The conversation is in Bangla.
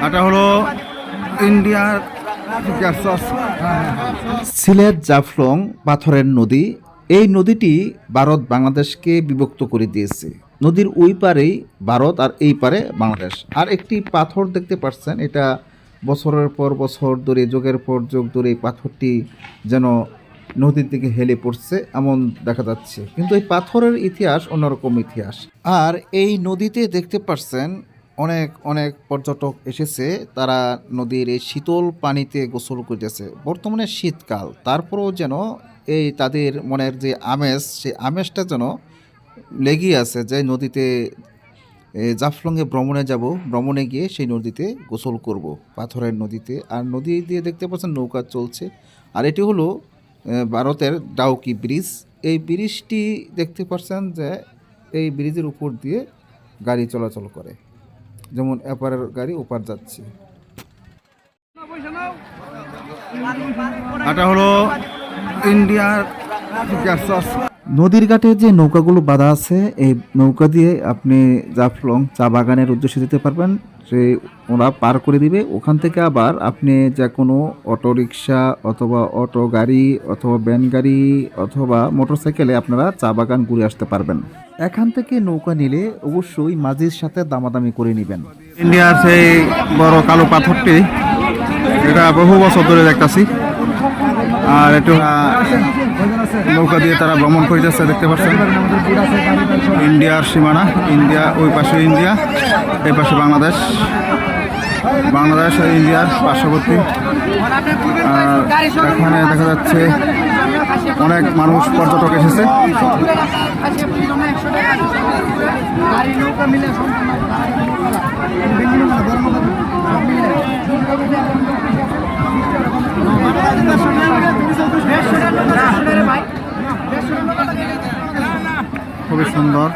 এটা হলো ইন্ডিয়ার সিলেট জাফলং পাথরের নদী। এই নদীটি ভারত বাংলাদেশকে বিভক্ত করে দিয়েছে। নদীর ওই পারেই ভারত আর এই পারে বাংলাদেশ। আর একটি পাথর দেখতে পাচ্ছেন, এটা বছরের পর বছর ধরে, যুগের পর যুগ ধরে এই পাথরটি যেন নদীর দিকে হেলে পড়ছে এমন দেখা যাচ্ছে, কিন্তু এই পাথরের ইতিহাস অন্যরকম ইতিহাস। আর এই নদীতে দেখতে পাচ্ছেন অনেক অনেক পর্যটক এসেছে, তারা নদীর এই শীতল পানিতে গোসল করতেছে। বর্তমানে শীতকাল, তারপরেও যেন এই তাদের মনের যে আমেজ, সেই আমেজটা যেন লেগেই আছে যে নদীতে জাফলংয়ে ভ্রমণে গিয়ে সেই নদীতে গোসল করব, পাথরের নদীতে। আর নদী দিয়ে দেখতে পাচ্ছেন নৌকা চলছে। আর এটি হলো ভারতের ডাউকি ব্রিজ। এই ব্রিজটি দেখতে পাচ্ছেন যে এই ব্রিজের উপর দিয়ে গাড়ি চলাচল করে, যেমন এপারের গাড়ি ওপার যাচ্ছে। এটা হলো ইন্ডিয়ার নদীর ঘাটে যে নৌকাগুলো বাঁধা আছে, এই নৌকা দিয়ে আপনি জাফলং চা বাগানের উদ্দেশ্যে যেতে পারবেন। সে ওরা পার করে দিবে, ওখান থেকে আবার আপনি যে কোনো অটোরিকশা অথবা অটো গাড়ি অথবা ভ্যান গাড়ি অথবা মোটরসাইকেলে আপনারা চা বাগান ঘুরে আসতে পারবেন। এখান থেকে নৌকা নিলে অবশ্যই মাঝির সাথে দামাদামি করে নেবেন। ইন্ডিয়ার সেই বড় কালো পাথরটি, এটা বহু বছর ধরে দেখতেছি। আর একটু নৌকা দিয়ে তারা ভ্রমণ করতেছে, দেখতে পাচ্ছেন ইন্ডিয়ার সীমানা। ইন্ডিয়া ওই পাশে ইন্ডিয়া, এই পাশে বাংলাদেশ। বাংলাদেশ আর ইন্ডিয়ার পার্শ্ববর্তী। আর এখানে দেখা যাচ্ছে অনেক মানুষ, পর্যটক এসেছে। খুবই সুন্দর।